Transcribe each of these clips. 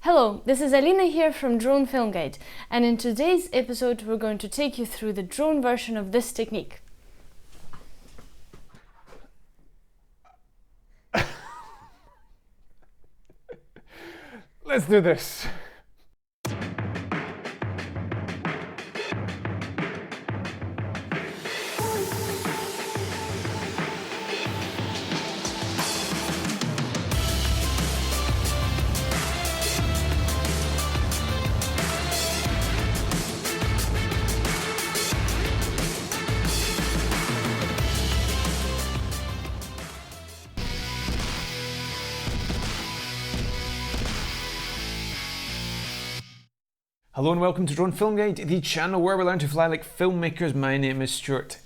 Hello, this is Alina here from Drone Film Guide, and in today's episode we're going to take you through the drone version of this technique. Let's do this. Hello and welcome to Drone Film Guide, the channel where we learn to fly like filmmakers. My name is Stewart.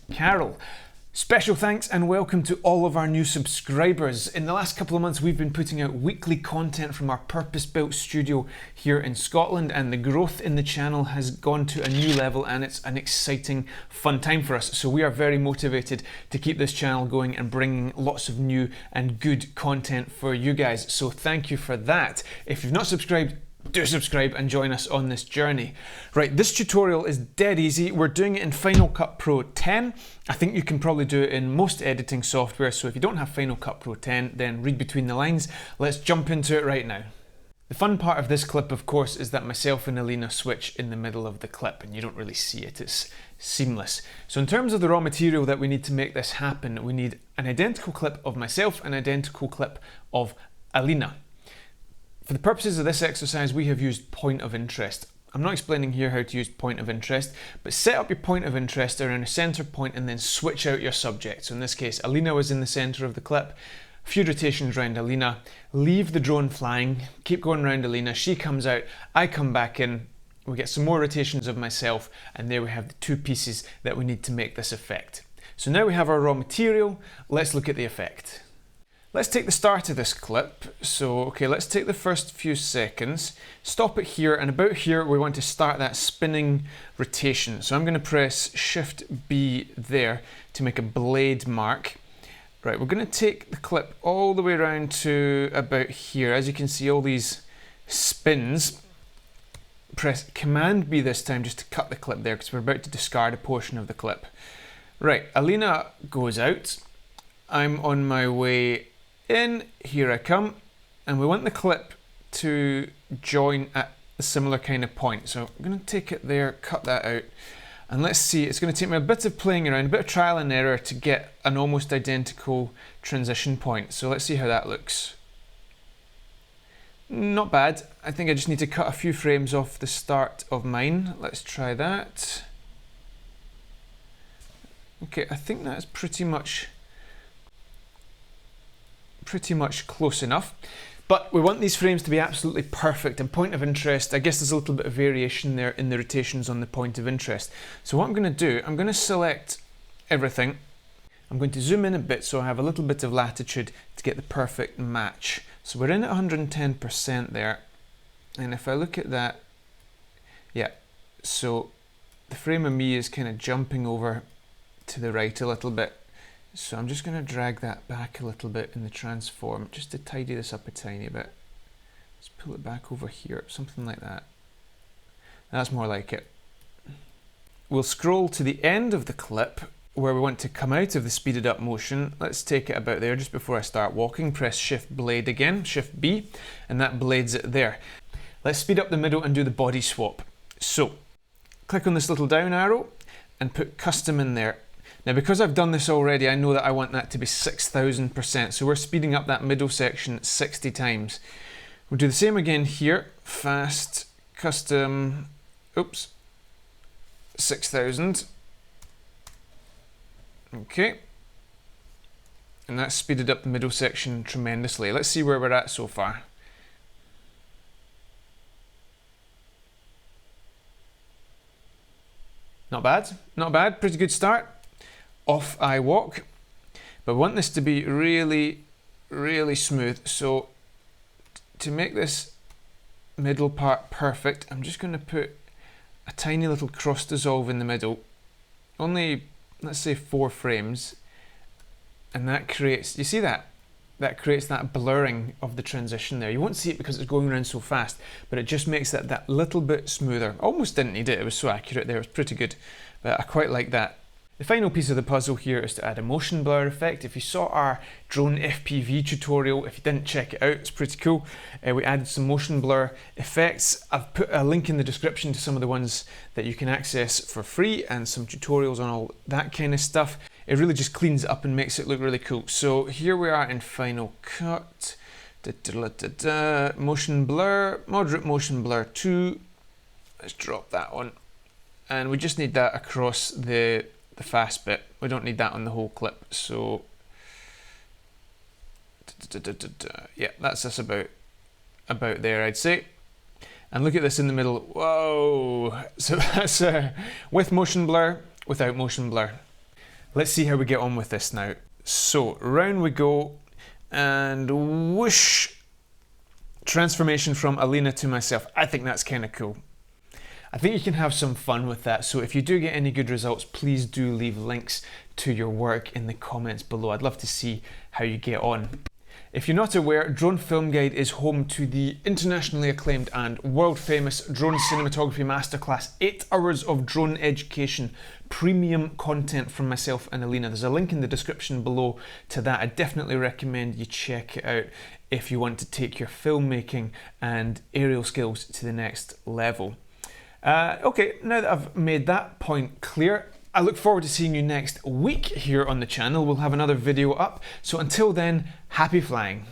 Special thanks and welcome to all of our new subscribers. In the last couple of months we've been putting out weekly content from our purpose-built studio here in Scotland, and the growth in the channel has gone to a new level and it's an exciting, fun time for us. So we are very motivated to keep this channel going and bringing lots of new and good content for you guys. So thank you for that. If you've not subscribed, do subscribe and join us on this journey. Right, this tutorial is dead easy. We're doing it in Final Cut Pro 10. I think you can probably do it in most editing software, so if you don't have Final Cut Pro 10, then read between the lines. Let's jump into it right now. The fun part of this clip, of course, is that myself and Alina switch in the middle of the clip and you don't really see it. It's seamless. So in terms of the raw material that we need to make this happen, we need an identical clip of myself, an identical clip of Alina. For the purposes of this exercise, we have used point of interest. I'm not explaining here how to use point of interest, but set up your point of interest around a center point and then switch out your subject. So in this case, Alina was in the center of the clip, a few rotations around Alina, leave the drone flying, keep going around Alina, she comes out, I come back in, we get some more rotations of myself, and there we have the two pieces that we need to make this effect. So now we have our raw material, let's look at the effect. Let's take the start of this clip. So, let's take the first few seconds, stop it here, and about here we want to start that spinning rotation. So I'm going to press Shift B there to make a blade mark. Right, we're going to take the clip all the way around to about here. As you can see, all these spins. Press Command B this time just to cut the clip there, because we're about to discard a portion of the clip. Right, Alina goes out. I'm on my way in, here I come, and we want the clip to join at a similar kind of point. So I'm going to take it there, cut that out, and let's see, it's going to take me a bit of playing around, a bit of trial and error to get an almost identical transition point. So let's see how that looks. Not bad. I think I just need to cut a few frames off the start of mine. Let's try that. Okay, I think that's pretty much close enough, but we want these frames to be absolutely perfect. And point of interest, I guess there's a little bit of variation there in the rotations on the point of interest. So what I'm going to do, I'm going to select everything. I'm going to zoom in a bit so I have a little bit of latitude to get the perfect match. So we're in at 110% there, and if I look at that, yeah, so the frame of me is kind of jumping over to the right a little bit. So I'm just going to drag that back a little bit in the transform, just to tidy this up a tiny bit. Let's pull it back over here, something like that. That's more like it. We'll scroll to the end of the clip where we want to come out of the speeded up motion. Let's take it about there just before I start walking. Press Shift Blade again, Shift B, and that blades it there. Let's speed up the middle and do the body swap. So click on this little down arrow and put custom in there. Now, because I've done this already, I know that I want that to be 6,000%. So we're speeding up that middle section 60 times. We'll do the same again here. Fast, custom, 6,000. Okay. And that's speeded up the middle section tremendously. Let's see where we're at so far. Not bad, not bad, pretty good start. Off I walk, but I want this to be really, really smooth. So to make this middle part perfect, I'm just going to put a tiny little cross dissolve in the middle, only let's say 4 frames, and that creates, you see that? that creates that blurring of the transition there. You won't see it because it's going around so fast, but it just makes that little bit smoother. Almost didn't need it, it was so accurate there, it was pretty good. But I quite like that. The final piece of the puzzle here is to add a motion blur effect. If you saw our drone FPV tutorial, if you didn't check it out, it's pretty cool. We added some motion blur effects. I've put a link in the description to some of the ones that you can access for free and some tutorials on all that kind of stuff. It really just cleans it up and makes it look really cool. So here we are in Final Cut. Motion blur, moderate motion blur 2. Let's drop that one. And we just need that across the fast bit. We don't need that on the whole clip. So yeah, that's us about there, I'd say. And look at this in the middle. Whoa! So that's with motion blur, without motion blur. Let's see how we get on with this now. So round we go, and whoosh! Transformation from Alina to myself. I think that's kind of cool. I think you can have some fun with that, so if you do get any good results, please do leave links to your work in the comments below. I'd love to see how you get on. If you're not aware, Drone Film Guide is home to the internationally acclaimed and world famous Drone Cinematography Masterclass, 8 hours of drone education, premium content from myself and Alina. There's a link in the description below to that. I definitely recommend you check it out if you want to take your filmmaking and aerial skills to the next level. Okay, now that I've made that point clear, I look forward to seeing you next week here on the channel. We'll have another video up. So until then, happy flying.